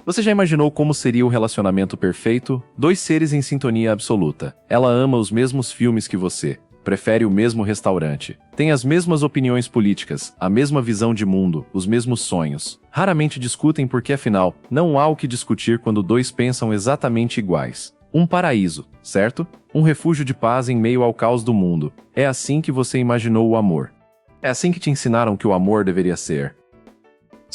Você já imaginou como seria o relacionamento perfeito? Dois seres em sintonia absoluta. Ela ama os mesmos filmes que você, prefere o mesmo restaurante, tem as mesmas opiniões políticas, a mesma visão de mundo, os mesmos sonhos. Raramente discutem porque, afinal, não há o que discutir quando dois pensam exatamente iguais. Um paraíso, certo? Um refúgio de paz em meio ao caos do mundo. É assim que você imaginou o amor. É assim que te ensinaram que o amor deveria ser.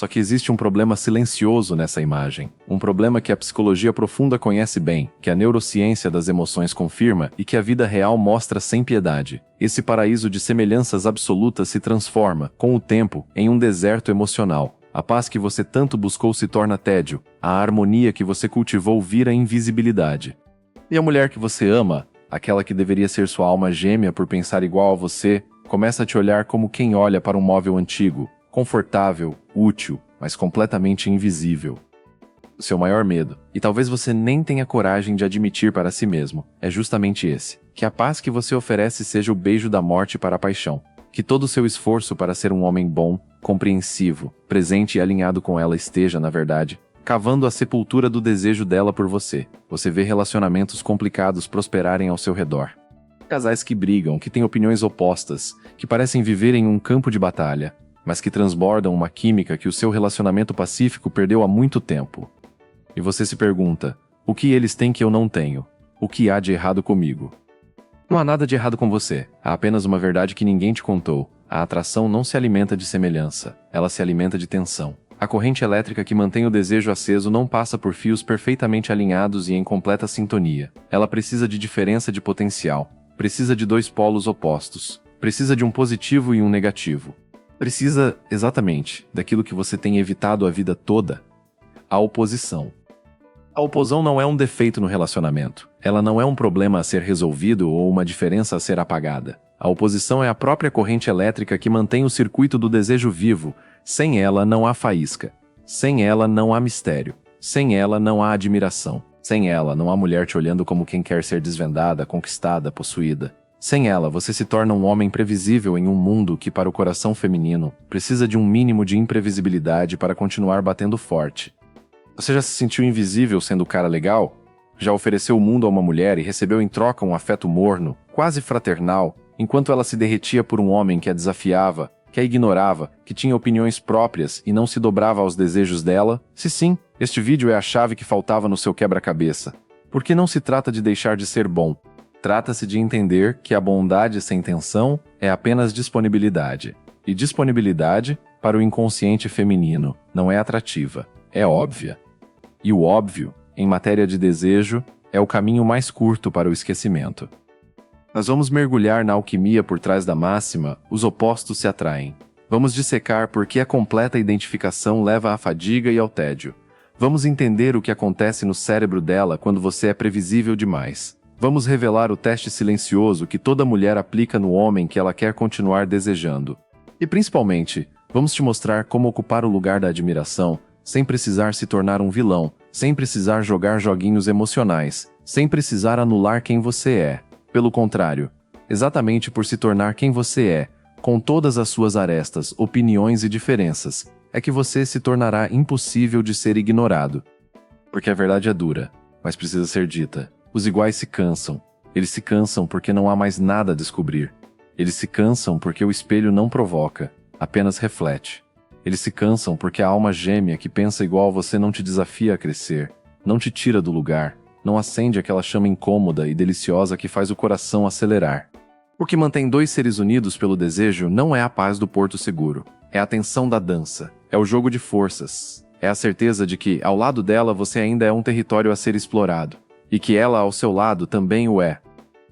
Só que existe um problema silencioso nessa imagem. Um problema que a psicologia profunda conhece bem, que a neurociência das emoções confirma e que a vida real mostra sem piedade. Esse paraíso de semelhanças absolutas se transforma, com o tempo, em um deserto emocional. A paz que você tanto buscou se torna tédio. A harmonia que você cultivou vira invisibilidade. E a mulher que você ama, aquela que deveria ser sua alma gêmea por pensar igual a você, começa a te olhar como quem olha para um móvel antigo, confortável, útil, mas completamente invisível. O seu maior medo, e talvez você nem tenha coragem de admitir para si mesmo, é justamente esse: que a paz que você oferece seja o beijo da morte para a paixão. Que todo o seu esforço para ser um homem bom, compreensivo, presente e alinhado com ela esteja, na verdade, cavando a sepultura do desejo dela por você. Você vê relacionamentos complicados prosperarem ao seu redor. Casais que brigam, que têm opiniões opostas, que parecem viver em um campo de batalha, mas que transbordam uma química que o seu relacionamento pacífico perdeu há muito tempo. E você se pergunta: o que eles têm que eu não tenho? O que há de errado comigo? Não há nada de errado com você, há apenas uma verdade que ninguém te contou. A atração não se alimenta de semelhança, ela se alimenta de tensão. A corrente elétrica que mantém o desejo aceso não passa por fios perfeitamente alinhados e em completa sintonia. Ela precisa de diferença de potencial, precisa de dois polos opostos, precisa de um positivo e um negativo. Precisa, exatamente, daquilo que você tem evitado a vida toda: a oposição. A oposição não é um defeito no relacionamento. Ela não é um problema a ser resolvido ou uma diferença a ser apagada. A oposição é a própria corrente elétrica que mantém o circuito do desejo vivo. Sem ela não há faísca. Sem ela não há mistério. Sem ela não há admiração. Sem ela não há mulher te olhando como quem quer ser desvendada, conquistada, possuída. Sem ela, você se torna um homem previsível em um mundo que, para o coração feminino, precisa de um mínimo de imprevisibilidade para continuar batendo forte. Você já se sentiu invisível sendo o cara legal? Já ofereceu o mundo a uma mulher e recebeu em troca um afeto morno, quase fraternal, enquanto ela se derretia por um homem que a desafiava, que a ignorava, que tinha opiniões próprias e não se dobrava aos desejos dela? Se sim, este vídeo é a chave que faltava no seu quebra-cabeça. Porque não se trata de deixar de ser bom. Trata-se de entender que a bondade sem tensão é apenas disponibilidade. E disponibilidade, para o inconsciente feminino, não é atrativa, é óbvia. E o óbvio, em matéria de desejo, é o caminho mais curto para o esquecimento. Nós vamos mergulhar na alquimia por trás da máxima: os opostos se atraem. Vamos dissecar por que a completa identificação leva à fadiga e ao tédio. Vamos entender o que acontece no cérebro dela quando você é previsível demais. Vamos revelar o teste silencioso que toda mulher aplica no homem que ela quer continuar desejando. E principalmente, vamos te mostrar como ocupar o lugar da admiração, sem precisar se tornar um vilão, sem precisar jogar joguinhos emocionais, sem precisar anular quem você é. Pelo contrário, exatamente por se tornar quem você é, com todas as suas arestas, opiniões e diferenças, é que você se tornará impossível de ser ignorado. Porque a verdade é dura, mas precisa ser dita. Os iguais se cansam. Eles se cansam porque não há mais nada a descobrir. Eles se cansam porque o espelho não provoca, apenas reflete. Eles se cansam porque a alma gêmea que pensa igual a você não te desafia a crescer, não te tira do lugar, não acende aquela chama incômoda e deliciosa que faz o coração acelerar. O que mantém dois seres unidos pelo desejo não é a paz do porto seguro, é a tensão da dança, é o jogo de forças, é a certeza de que, ao lado dela, você ainda é um território a ser explorado, e que ela, ao seu lado, também o é.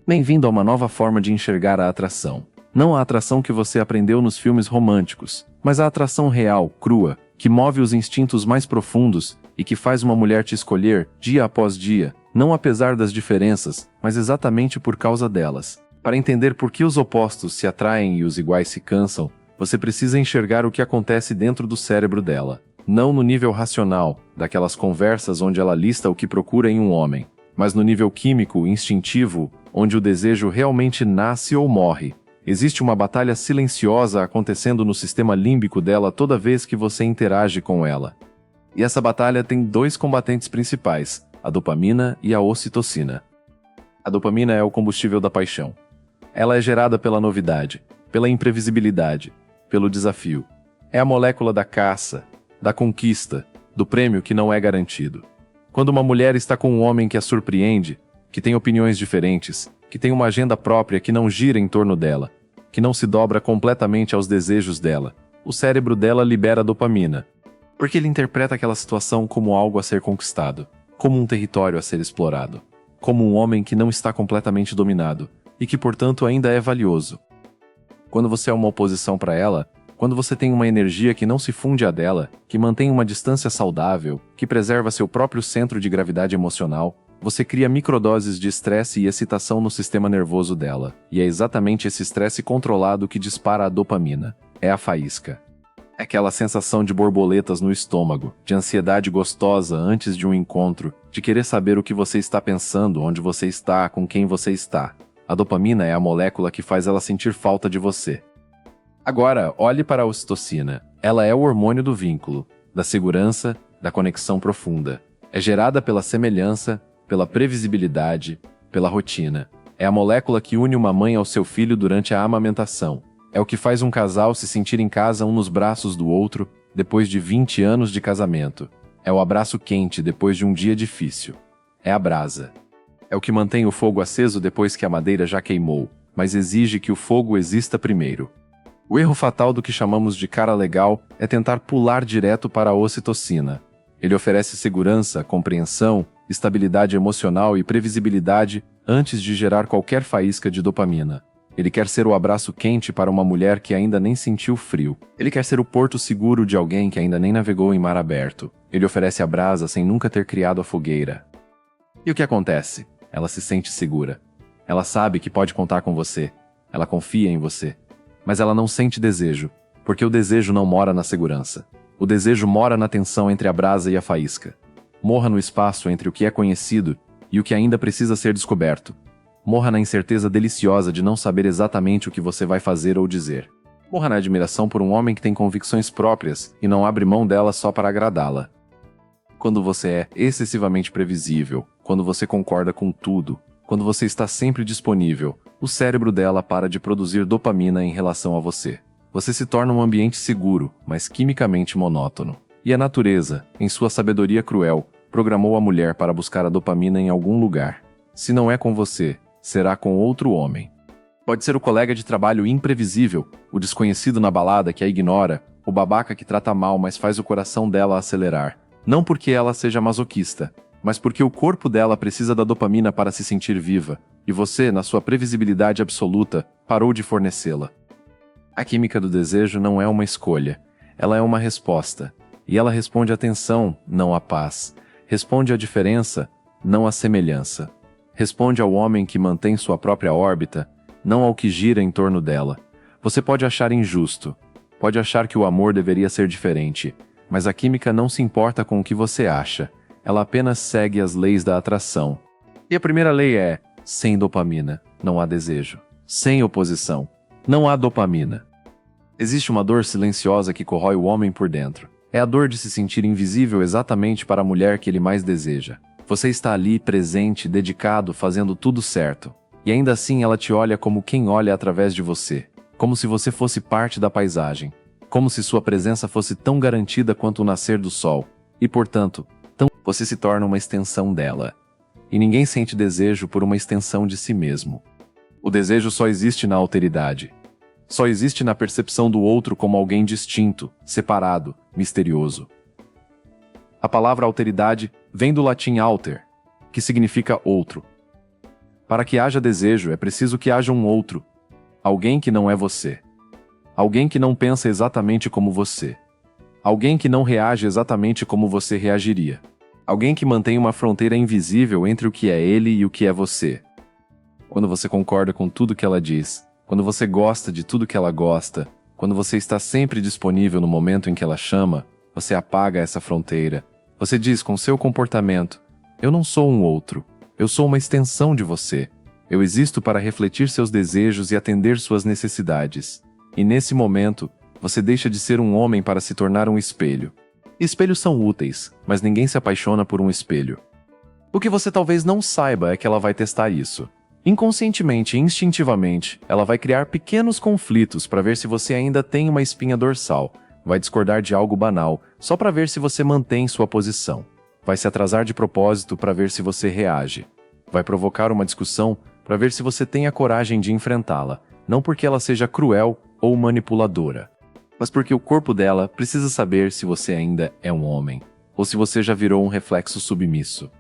Bem-vindo a uma nova forma de enxergar a atração. Não a atração que você aprendeu nos filmes românticos, mas a atração real, crua, que move os instintos mais profundos e que faz uma mulher te escolher, dia após dia, não apesar das diferenças, mas exatamente por causa delas. Para entender por que os opostos se atraem e os iguais se cansam, você precisa enxergar o que acontece dentro do cérebro dela. Não no nível racional, daquelas conversas onde ela lista o que procura em um homem, mas no nível químico, instintivo, onde o desejo realmente nasce ou morre. Existe uma batalha silenciosa acontecendo no sistema límbico dela toda vez que você interage com ela. E essa batalha tem dois combatentes principais, a dopamina e a ocitocina. A dopamina é o combustível da paixão. Ela é gerada pela novidade, pela imprevisibilidade, pelo desafio. É a molécula da caça, da conquista, do prêmio que não é garantido. Quando uma mulher está com um homem que a surpreende, que tem opiniões diferentes, que tem uma agenda própria que não gira em torno dela, que não se dobra completamente aos desejos dela, o cérebro dela libera dopamina, porque ele interpreta aquela situação como algo a ser conquistado, como um território a ser explorado, como um homem que não está completamente dominado e que, portanto, ainda é valioso. Quando você é uma oposição para ela, quando você tem uma energia que não se funde à dela, que mantém uma distância saudável, que preserva seu próprio centro de gravidade emocional, você cria microdoses de estresse e excitação no sistema nervoso dela. E é exatamente esse estresse controlado que dispara a dopamina. É a faísca. É aquela sensação de borboletas no estômago, de ansiedade gostosa antes de um encontro, de querer saber o que você está pensando, onde você está, com quem você está. A dopamina é a molécula que faz ela sentir falta de você. Agora, olhe para a ocitocina. Ela é o hormônio do vínculo, da segurança, da conexão profunda. É gerada pela semelhança, pela previsibilidade, pela rotina. É a molécula que une uma mãe ao seu filho durante a amamentação. É o que faz um casal se sentir em casa um nos braços do outro depois de 20 anos de casamento. É o abraço quente depois de um dia difícil. É a brasa. É o que mantém o fogo aceso depois que a madeira já queimou, mas exige que o fogo exista primeiro. O erro fatal do que chamamos de cara legal é tentar pular direto para a ocitocina. Ele oferece segurança, compreensão, estabilidade emocional e previsibilidade antes de gerar qualquer faísca de dopamina. Ele quer ser o abraço quente para uma mulher que ainda nem sentiu frio. Ele quer ser o porto seguro de alguém que ainda nem navegou em mar aberto. Ele oferece a brasa sem nunca ter criado a fogueira. E o que acontece? Ela se sente segura. Ela sabe que pode contar com você. Ela confia em você. Mas ela não sente desejo, porque o desejo não mora na segurança. O desejo mora na tensão entre a brasa e a faísca. Morra no espaço entre o que é conhecido e o que ainda precisa ser descoberto. Morra na incerteza deliciosa de não saber exatamente o que você vai fazer ou dizer. Morra na admiração por um homem que tem convicções próprias e não abre mão delas só para agradá-la. Quando você é excessivamente previsível, quando você concorda com tudo, quando você está sempre disponível, o cérebro dela para de produzir dopamina em relação a você. Você se torna um ambiente seguro, mas quimicamente monótono. E a natureza, em sua sabedoria cruel, programou a mulher para buscar a dopamina em algum lugar. Se não é com você, será com outro homem. Pode ser o colega de trabalho imprevisível, o desconhecido na balada que a ignora, o babaca que trata mal mas faz o coração dela acelerar. Não porque ela seja masoquista, mas porque o corpo dela precisa da dopamina para se sentir viva, e você, na sua previsibilidade absoluta, parou de fornecê-la. A química do desejo não é uma escolha, ela é uma resposta. E ela responde à tensão, não à paz. Responde à diferença, não à semelhança. Responde ao homem que mantém sua própria órbita, não ao que gira em torno dela. Você pode achar injusto, pode achar que o amor deveria ser diferente, mas a química não se importa com o que você acha. Ela apenas segue as leis da atração. E a primeira lei é: sem dopamina, não há desejo. Sem oposição, não há dopamina. Existe uma dor silenciosa que corrói o homem por dentro. É a dor de se sentir invisível exatamente para a mulher que ele mais deseja. Você está ali, presente, dedicado, fazendo tudo certo. E ainda assim ela te olha como quem olha através de você. Como se você fosse parte da paisagem. Como se sua presença fosse tão garantida quanto o nascer do sol. E, portanto, você se torna uma extensão dela. E ninguém sente desejo por uma extensão de si mesmo. O desejo só existe na alteridade. Só existe na percepção do outro como alguém distinto, separado, misterioso. A palavra alteridade vem do latim alter, que significa outro. Para que haja desejo, é preciso que haja um outro. Alguém que não é você. Alguém que não pensa exatamente como você. Alguém que não reage exatamente como você reagiria. Alguém que mantém uma fronteira invisível entre o que é ele e o que é você. Quando você concorda com tudo que ela diz, quando você gosta de tudo que ela gosta, quando você está sempre disponível no momento em que ela chama, você apaga essa fronteira. Você diz com seu comportamento: eu não sou um outro, eu sou uma extensão de você. Eu existo para refletir seus desejos e atender suas necessidades. E nesse momento, você deixa de ser um homem para se tornar um espelho. Espelhos são úteis, mas ninguém se apaixona por um espelho. O que você talvez não saiba é que ela vai testar isso. Inconscientemente e instintivamente, ela vai criar pequenos conflitos para ver se você ainda tem uma espinha dorsal, vai discordar de algo banal, só para ver se você mantém sua posição. Vai se atrasar de propósito para ver se você reage. Vai provocar uma discussão para ver se você tem a coragem de enfrentá-la, não porque ela seja cruel ou manipuladora, mas porque o corpo dela precisa saber se você ainda é um homem, ou se você já virou um reflexo submisso.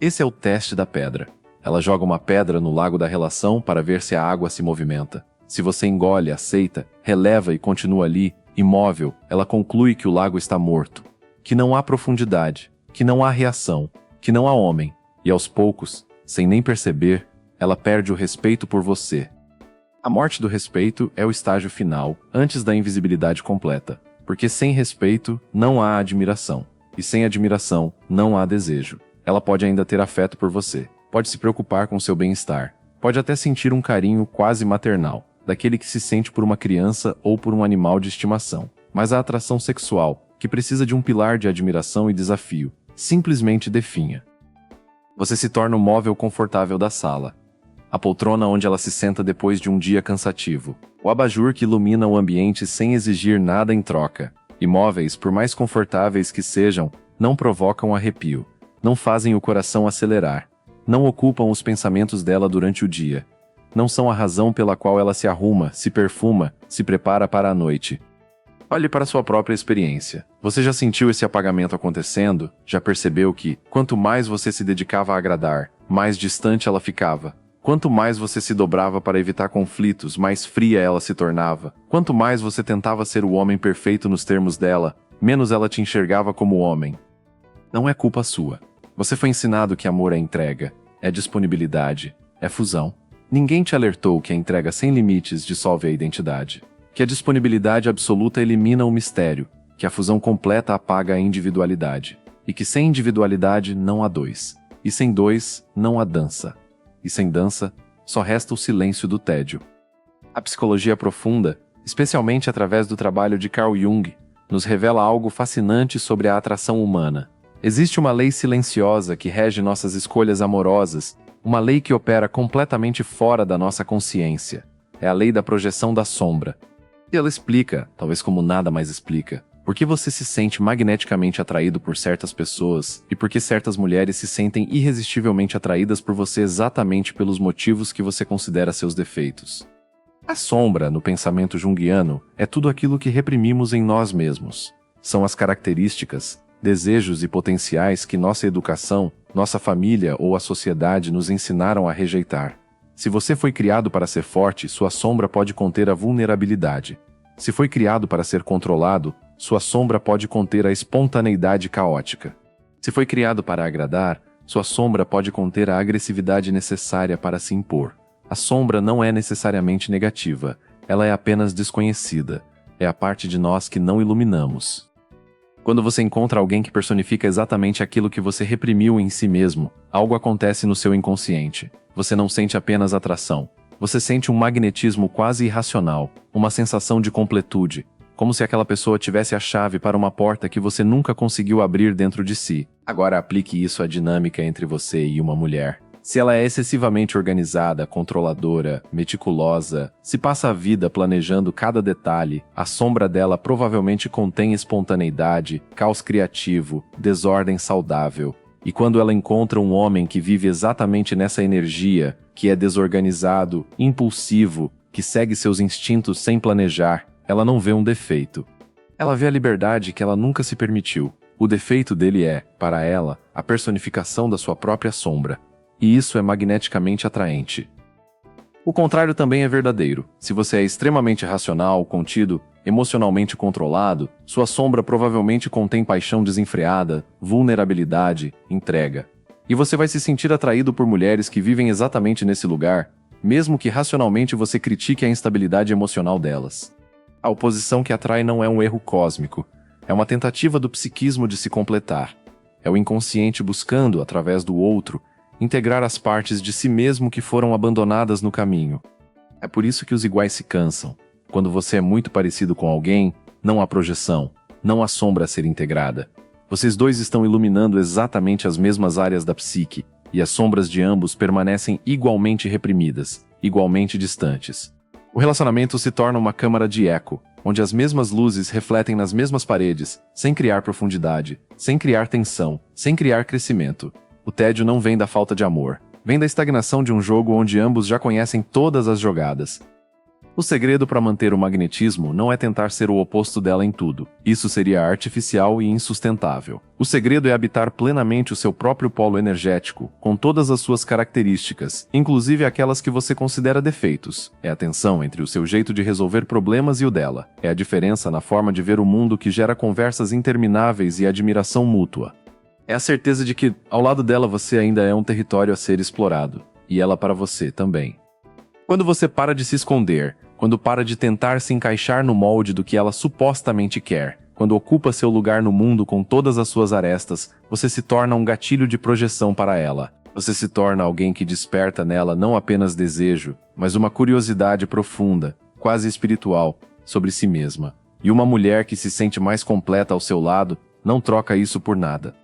Esse é o teste da pedra. Ela joga uma pedra no lago da relação para ver se a água se movimenta. Se você engole, aceita, releva e continua ali, imóvel, ela conclui que o lago está morto, que não há profundidade, que não há reação, que não há homem, e aos poucos, sem nem perceber, ela perde o respeito por você. A morte do respeito é o estágio final, antes da invisibilidade completa, porque sem respeito não há admiração, e sem admiração não há desejo. Ela pode ainda ter afeto por você, pode se preocupar com seu bem-estar, pode até sentir um carinho quase maternal, daquele que se sente por uma criança ou por um animal de estimação. Mas a atração sexual, que precisa de um pilar de admiração e desafio, simplesmente definha. Você se torna o móvel confortável da sala, a poltrona onde ela se senta depois de um dia cansativo, o abajur que ilumina o ambiente sem exigir nada em troca. Imóveis, por mais confortáveis que sejam, não provocam arrepio, não fazem o coração acelerar, não ocupam os pensamentos dela durante o dia, não são a razão pela qual ela se arruma, se perfuma, se prepara para a noite. Olhe para sua própria experiência. Você já sentiu esse apagamento acontecendo? Já percebeu que, quanto mais você se dedicava a agradar, mais distante ela ficava? Quanto mais você se dobrava para evitar conflitos, mais fria ela se tornava? Quanto mais você tentava ser o homem perfeito nos termos dela, menos ela te enxergava como homem. Não é culpa sua. Você foi ensinado que amor é entrega, é disponibilidade, é fusão. Ninguém te alertou que a entrega sem limites dissolve a identidade, que a disponibilidade absoluta elimina o mistério, que a fusão completa apaga a individualidade, e que sem individualidade não há dois, e sem dois não há dança, e sem dança só resta o silêncio do tédio. A psicologia profunda, especialmente através do trabalho de Carl Jung, nos revela algo fascinante sobre a atração humana. Existe uma lei silenciosa que rege nossas escolhas amorosas, uma lei que opera completamente fora da nossa consciência. É a lei da projeção da sombra. E ela explica, talvez como nada mais explica, por que você se sente magneticamente atraído por certas pessoas e por que certas mulheres se sentem irresistivelmente atraídas por você exatamente pelos motivos que você considera seus defeitos. A sombra, no pensamento junguiano, é tudo aquilo que reprimimos em nós mesmos. São as características, desejos e potenciais que nossa educação, nossa família ou a sociedade nos ensinaram a rejeitar. Se você foi criado para ser forte, sua sombra pode conter a vulnerabilidade. Se foi criado para ser controlado, sua sombra pode conter a espontaneidade caótica. Se foi criado para agradar, sua sombra pode conter a agressividade necessária para se impor. A sombra não é necessariamente negativa, ela é apenas desconhecida. É a parte de nós que não iluminamos. Quando você encontra alguém que personifica exatamente aquilo que você reprimiu em si mesmo, algo acontece no seu inconsciente. Você não sente apenas atração. Você sente um magnetismo quase irracional, uma sensação de completude, como se aquela pessoa tivesse a chave para uma porta que você nunca conseguiu abrir dentro de si. Agora aplique isso à dinâmica entre você e uma mulher. Se ela é excessivamente organizada, controladora, meticulosa, se passa a vida planejando cada detalhe, a sombra dela provavelmente contém espontaneidade, caos criativo, desordem saudável. E quando ela encontra um homem que vive exatamente nessa energia, que é desorganizado, impulsivo, que segue seus instintos sem planejar, ela não vê um defeito. Ela vê a liberdade que ela nunca se permitiu. O defeito dele é, para ela, a personificação da sua própria sombra. E isso é magneticamente atraente. O contrário também é verdadeiro. Se você é extremamente racional, contido, emocionalmente controlado, sua sombra provavelmente contém paixão desenfreada, vulnerabilidade, entrega. E você vai se sentir atraído por mulheres que vivem exatamente nesse lugar, mesmo que racionalmente você critique a instabilidade emocional delas. A oposição que atrai não é um erro cósmico, é uma tentativa do psiquismo de se completar. É o inconsciente buscando, através do outro, integrar as partes de si mesmo que foram abandonadas no caminho. É por isso que os iguais se cansam. Quando você é muito parecido com alguém, não há projeção, não há sombra a ser integrada. Vocês dois estão iluminando exatamente as mesmas áreas da psique, e as sombras de ambos permanecem igualmente reprimidas, igualmente distantes. O relacionamento se torna uma câmara de eco, onde as mesmas luzes refletem nas mesmas paredes, sem criar profundidade, sem criar tensão, sem criar crescimento. O tédio não vem da falta de amor, vem da estagnação de um jogo onde ambos já conhecem todas as jogadas. O segredo para manter o magnetismo não é tentar ser o oposto dela em tudo. Isso seria artificial e insustentável. O segredo é habitar plenamente o seu próprio polo energético, com todas as suas características, inclusive aquelas que você considera defeitos. É a tensão entre o seu jeito de resolver problemas e o dela. É a diferença na forma de ver o mundo que gera conversas intermináveis e admiração mútua. É a certeza de que, ao lado dela, você ainda é um território a ser explorado. E ela para você também. Quando você para de se esconder, quando para de tentar se encaixar no molde do que ela supostamente quer, quando ocupa seu lugar no mundo com todas as suas arestas, você se torna um gatilho de projeção para ela. Você se torna alguém que desperta nela não apenas desejo, mas uma curiosidade profunda, quase espiritual, sobre si mesma. E uma mulher que se sente mais completa ao seu lado não troca isso por nada.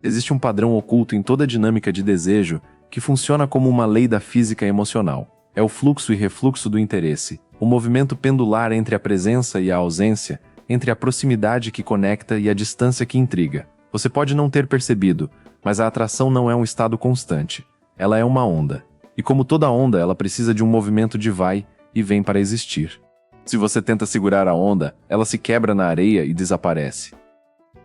Existe um padrão oculto em toda a dinâmica de desejo que funciona como uma lei da física emocional. É o fluxo e refluxo do interesse, o movimento pendular entre a presença e a ausência, entre a proximidade que conecta e a distância que intriga. Você pode não ter percebido, mas a atração não é um estado constante. Ela é uma onda. E como toda onda, ela precisa de um movimento de vai e vem para existir. Se você tenta segurar a onda, ela se quebra na areia e desaparece.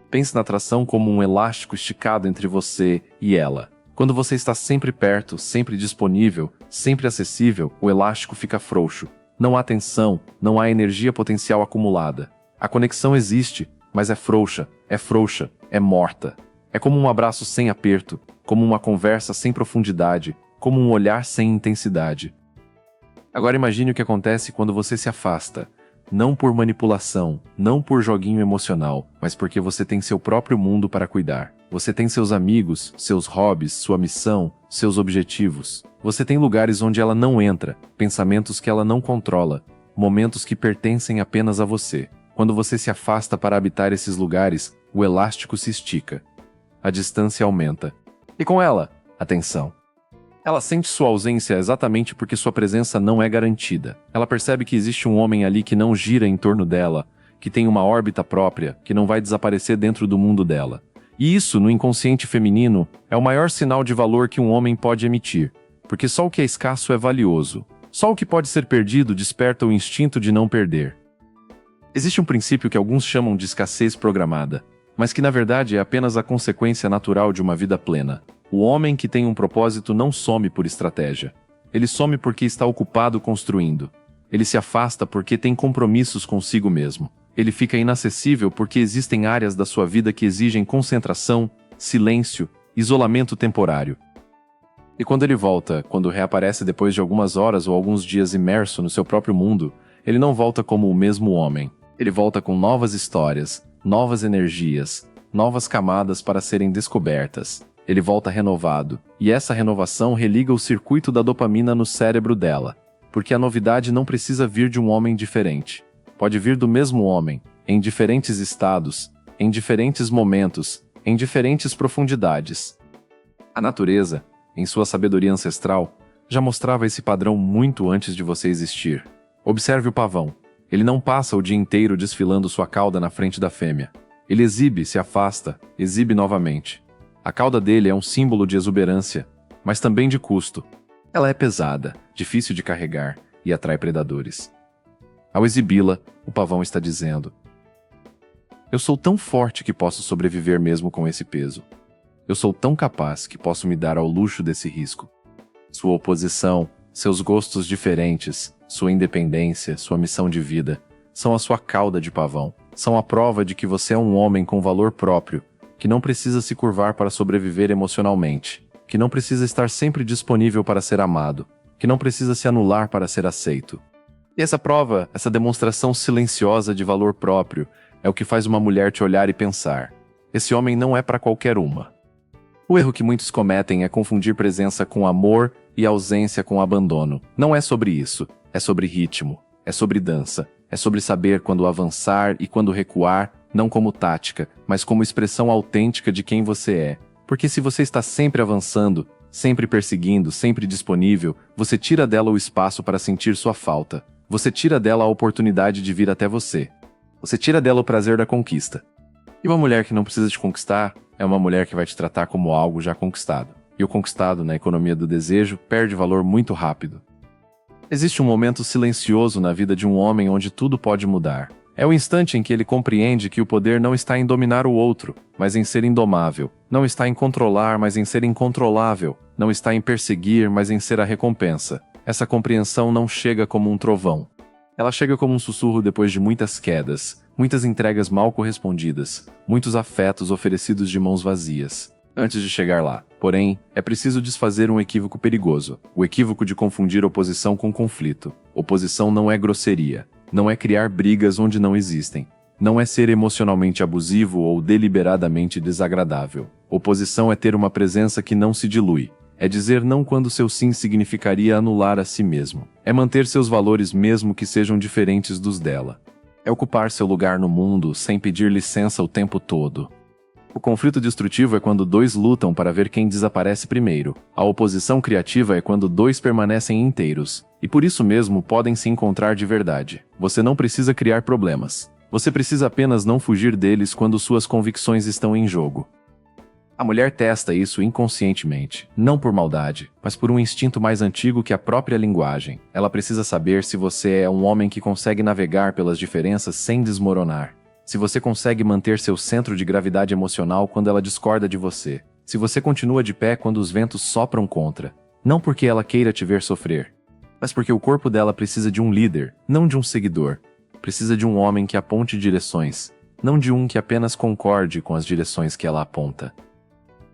Pense na atração como um elástico esticado entre você e ela. Quando você está sempre perto, sempre disponível, sempre acessível, o elástico fica frouxo. Não há tensão, não há energia potencial acumulada. A conexão existe, mas é frouxa, é morta. É como um abraço sem aperto, como uma conversa sem profundidade, como um olhar sem intensidade. Agora imagine o que acontece quando você se afasta. Não por manipulação, não por joguinho emocional, mas porque você tem seu próprio mundo para cuidar. Você tem seus amigos, seus hobbies, sua missão, seus objetivos. Você tem lugares onde ela não entra, pensamentos que ela não controla, momentos que pertencem apenas a você. Quando você se afasta para habitar esses lugares, o elástico se estica. A distância aumenta. E com ela, a tensão. Ela sente sua ausência exatamente porque sua presença não é garantida. Ela percebe que existe um homem ali que não gira em torno dela, que tem uma órbita própria, que não vai desaparecer dentro do mundo dela. E isso, no inconsciente feminino, é o maior sinal de valor que um homem pode emitir, porque só o que é escasso é valioso. Só o que pode ser perdido desperta o instinto de não perder. Existe um princípio que alguns chamam de escassez programada, mas que na verdade é apenas a consequência natural de uma vida plena. O homem que tem um propósito não some por estratégia. Ele some porque está ocupado construindo. Ele se afasta porque tem compromissos consigo mesmo. Ele fica inacessível porque existem áreas da sua vida que exigem concentração, silêncio, isolamento temporário. E quando ele volta, quando reaparece depois de algumas horas ou alguns dias imerso no seu próprio mundo, ele não volta como o mesmo homem. Ele volta com novas histórias, novas energias, novas camadas para serem descobertas. Ele volta renovado, e essa renovação religa o circuito da dopamina no cérebro dela, porque a novidade não precisa vir de um homem diferente. Pode vir do mesmo homem, em diferentes estados, em diferentes momentos, em diferentes profundidades. A natureza, em sua sabedoria ancestral, já mostrava esse padrão muito antes de você existir. Observe o pavão. Ele não passa o dia inteiro desfilando sua cauda na frente da fêmea. Ele exibe, se afasta, exibe novamente. A cauda dele é um símbolo de exuberância, mas também de custo. Ela é pesada, difícil de carregar e atrai predadores. Ao exibi-la, o pavão está dizendo: eu sou tão forte que posso sobreviver mesmo com esse peso. Eu sou tão capaz que posso me dar ao luxo desse risco. Sua oposição, seus gostos diferentes, sua independência, sua missão de vida, são a sua cauda de pavão. São a prova de que você é um homem com valor próprio, que não precisa se curvar para sobreviver emocionalmente, que não precisa estar sempre disponível para ser amado, que não precisa se anular para ser aceito. E essa prova, essa demonstração silenciosa de valor próprio, é o que faz uma mulher te olhar e pensar: esse homem não é para qualquer uma. O erro que muitos cometem é confundir presença com amor e ausência com abandono. Não é sobre isso, é sobre ritmo, é sobre dança, é sobre saber quando avançar e quando recuar, não como tática, mas como expressão autêntica de quem você é. Porque se você está sempre avançando, sempre perseguindo, sempre disponível, você tira dela o espaço para sentir sua falta. Você tira dela a oportunidade de vir até você. Você tira dela o prazer da conquista. E uma mulher que não precisa te conquistar é uma mulher que vai te tratar como algo já conquistado. E o conquistado, na economia do desejo, perde valor muito rápido. Existe um momento silencioso na vida de um homem onde tudo pode mudar. É o instante em que ele compreende que o poder não está em dominar o outro, mas em ser indomável. Não está em controlar, mas em ser incontrolável. Não está em perseguir, mas em ser a recompensa. Essa compreensão não chega como um trovão. Ela chega como um sussurro depois de muitas quedas, muitas entregas mal correspondidas, muitos afetos oferecidos de mãos vazias. Antes de chegar lá, porém, é preciso desfazer um equívoco perigoso, o equívoco de confundir oposição com conflito. Oposição não é grosseria, não é criar brigas onde não existem, não é ser emocionalmente abusivo ou deliberadamente desagradável. Oposição é ter uma presença que não se dilui, é dizer não quando seu sim significaria anular a si mesmo, é manter seus valores mesmo que sejam diferentes dos dela, é ocupar seu lugar no mundo sem pedir licença o tempo todo. O conflito destrutivo é quando dois lutam para ver quem desaparece primeiro. A oposição criativa é quando dois permanecem inteiros, e por isso mesmo podem se encontrar de verdade. Você não precisa criar problemas. Você precisa apenas não fugir deles quando suas convicções estão em jogo. A mulher testa isso inconscientemente, não por maldade, mas por um instinto mais antigo que a própria linguagem. Ela precisa saber se você é um homem que consegue navegar pelas diferenças sem desmoronar. Se você consegue manter seu centro de gravidade emocional quando ela discorda de você. Se você continua de pé quando os ventos sopram contra. Não porque ela queira te ver sofrer, mas porque o corpo dela precisa de um líder, não de um seguidor. Precisa de um homem que aponte direções, não de um que apenas concorde com as direções que ela aponta.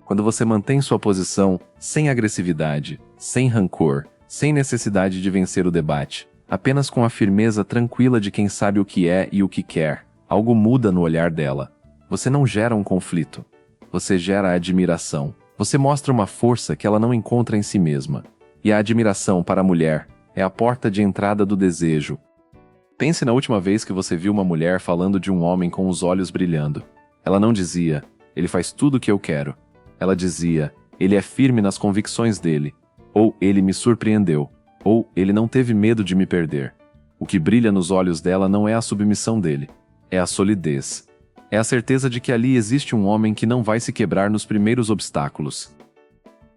Quando você mantém sua posição sem agressividade, sem rancor, sem necessidade de vencer o debate, apenas com a firmeza tranquila de quem sabe o que é e o que quer, algo muda no olhar dela. Você não gera um conflito. Você gera admiração. Você mostra uma força que ela não encontra em si mesma. E a admiração para a mulher é a porta de entrada do desejo. Pense na última vez que você viu uma mulher falando de um homem com os olhos brilhando. Ela não dizia, ele faz tudo o que eu quero. Ela dizia, ele é firme nas convicções dele. Ou ele me surpreendeu. Ou ele não teve medo de me perder. O que brilha nos olhos dela não é a submissão dele. É a solidez. É a certeza de que ali existe um homem que não vai se quebrar nos primeiros obstáculos.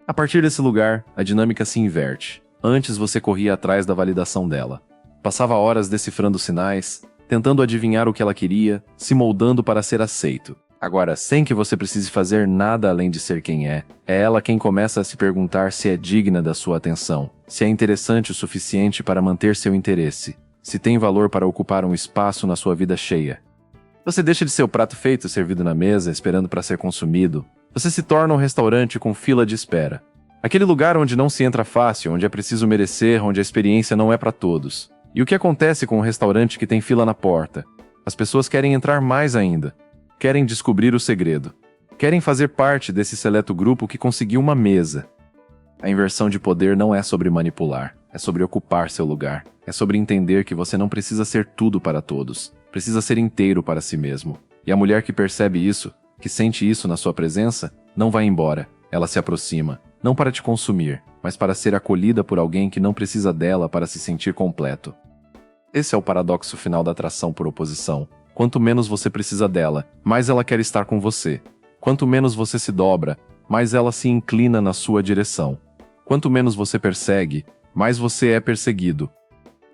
A partir desse lugar, a dinâmica se inverte. Antes você corria atrás da validação dela. Passava horas decifrando sinais, tentando adivinhar o que ela queria, se moldando para ser aceito. Agora, sem que você precise fazer nada além de ser quem é ela quem começa a se perguntar se é digna da sua atenção, se é interessante o suficiente para manter seu interesse, se tem valor para ocupar um espaço na sua vida cheia. Você deixa de ser o prato feito servido na mesa, esperando para ser consumido. Você se torna um restaurante com fila de espera. Aquele lugar onde não se entra fácil, onde é preciso merecer, onde a experiência não é para todos. E o que acontece com um restaurante que tem fila na porta? As pessoas querem entrar mais ainda. Querem descobrir o segredo. Querem fazer parte desse seleto grupo que conseguiu uma mesa. A inversão de poder não é sobre manipular, é sobre ocupar seu lugar. É sobre entender que você não precisa ser tudo para todos. Precisa ser inteiro para si mesmo. E a mulher que percebe isso, que sente isso na sua presença, não vai embora. Ela se aproxima, não para te consumir, mas para ser acolhida por alguém que não precisa dela para se sentir completo. Esse é o paradoxo final da atração por oposição. Quanto menos você precisa dela, mais ela quer estar com você. Quanto menos você se dobra, mais ela se inclina na sua direção. Quanto menos você persegue, mais você é perseguido.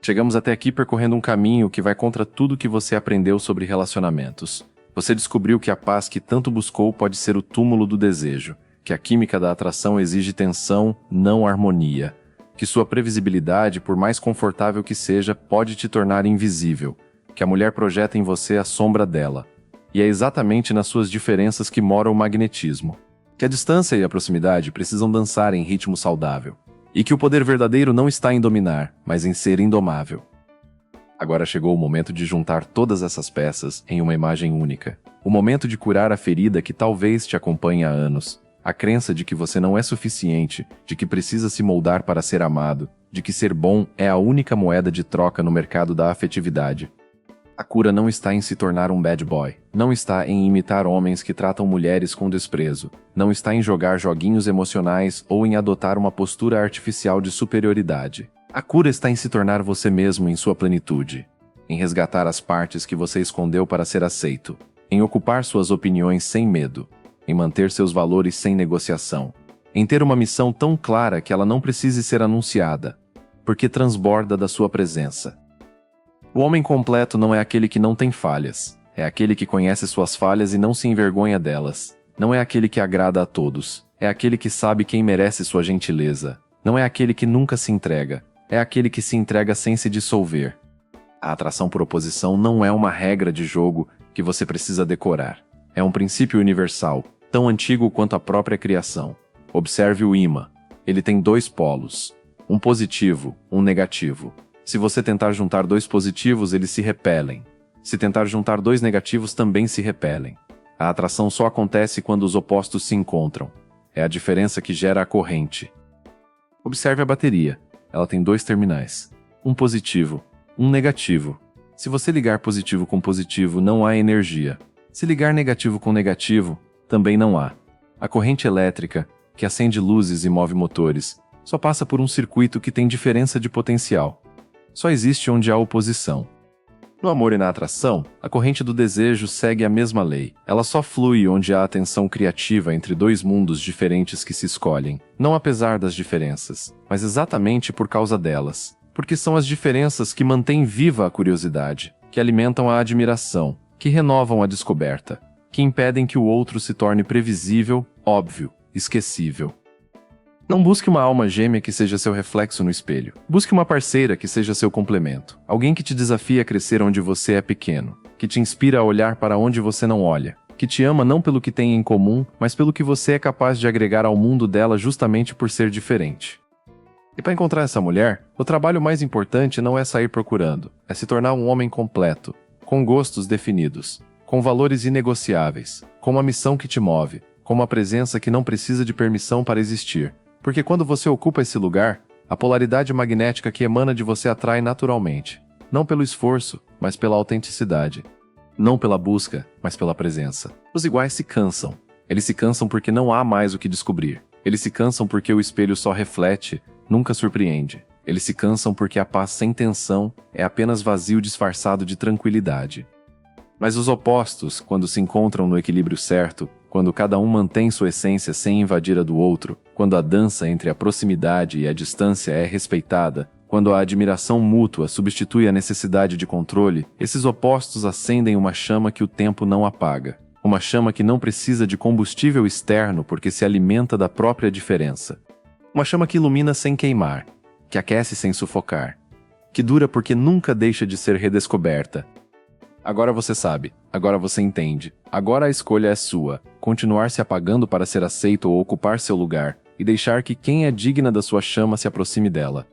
Chegamos até aqui percorrendo um caminho que vai contra tudo que você aprendeu sobre relacionamentos. Você descobriu que a paz que tanto buscou pode ser o túmulo do desejo, que a química da atração exige tensão, não harmonia, que sua previsibilidade, por mais confortável que seja, pode te tornar invisível, que a mulher projeta em você a sombra dela. E é exatamente nas suas diferenças que mora o magnetismo. Que a distância e a proximidade precisam dançar em ritmo saudável. E que o poder verdadeiro não está em dominar, mas em ser indomável. Agora chegou o momento de juntar todas essas peças em uma imagem única. O momento de curar a ferida que talvez te acompanhe há anos. A crença de que você não é suficiente, de que precisa se moldar para ser amado, de que ser bom é a única moeda de troca no mercado da afetividade. A cura não está em se tornar um bad boy, não está em imitar homens que tratam mulheres com desprezo, não está em jogar joguinhos emocionais ou em adotar uma postura artificial de superioridade. A cura está em se tornar você mesmo em sua plenitude, em resgatar as partes que você escondeu para ser aceito, em ocupar suas opiniões sem medo, em manter seus valores sem negociação, em ter uma missão tão clara que ela não precise ser anunciada, porque transborda da sua presença. O homem completo não é aquele que não tem falhas, é aquele que conhece suas falhas e não se envergonha delas. Não é aquele que agrada a todos, é aquele que sabe quem merece sua gentileza. Não é aquele que nunca se entrega, é aquele que se entrega sem se dissolver. A atração por oposição não é uma regra de jogo que você precisa decorar. É um princípio universal, tão antigo quanto a própria criação. Observe o ímã. Ele tem dois polos, um positivo, um negativo. Se você tentar juntar dois positivos, eles se repelem. Se tentar juntar dois negativos, também se repelem. A atração só acontece quando os opostos se encontram. É a diferença que gera a corrente. Observe a bateria. Ela tem dois terminais. Um positivo, um negativo. Se você ligar positivo com positivo, não há energia. Se ligar negativo com negativo, também não há. A corrente elétrica, que acende luzes e move motores, só passa por um circuito que tem diferença de potencial. Só existe onde há oposição. No amor e na atração, a corrente do desejo segue a mesma lei. Ela só flui onde há tensão criativa entre dois mundos diferentes que se escolhem, não apesar das diferenças, mas exatamente por causa delas. Porque são as diferenças que mantêm viva a curiosidade, que alimentam a admiração, que renovam a descoberta, que impedem que o outro se torne previsível, óbvio, esquecível. Não busque uma alma gêmea que seja seu reflexo no espelho. Busque uma parceira que seja seu complemento. Alguém que te desafie a crescer onde você é pequeno, que te inspira a olhar para onde você não olha, que te ama não pelo que tem em comum, mas pelo que você é capaz de agregar ao mundo dela justamente por ser diferente. E para encontrar essa mulher, o trabalho mais importante não é sair procurando, é se tornar um homem completo, com gostos definidos, com valores inegociáveis, com uma missão que te move, com uma presença que não precisa de permissão para existir. Porque quando você ocupa esse lugar, a polaridade magnética que emana de você atrai naturalmente. Não pelo esforço, mas pela autenticidade. Não pela busca, mas pela presença. Os iguais se cansam. Eles se cansam porque não há mais o que descobrir. Eles se cansam porque o espelho só reflete, nunca surpreende. Eles se cansam porque a paz sem tensão é apenas vazio disfarçado de tranquilidade. Mas os opostos, quando se encontram no equilíbrio certo, quando cada um mantém sua essência sem invadir a do outro, quando a dança entre a proximidade e a distância é respeitada, quando a admiração mútua substitui a necessidade de controle, esses opostos acendem uma chama que o tempo não apaga. Uma chama que não precisa de combustível externo porque se alimenta da própria diferença. Uma chama que ilumina sem queimar, que aquece sem sufocar, que dura porque nunca deixa de ser redescoberta. Agora você sabe, agora você entende, agora a escolha é sua, continuar se apagando para ser aceito ou ocupar seu lugar, e deixar que quem é digna da sua chama se aproxime dela.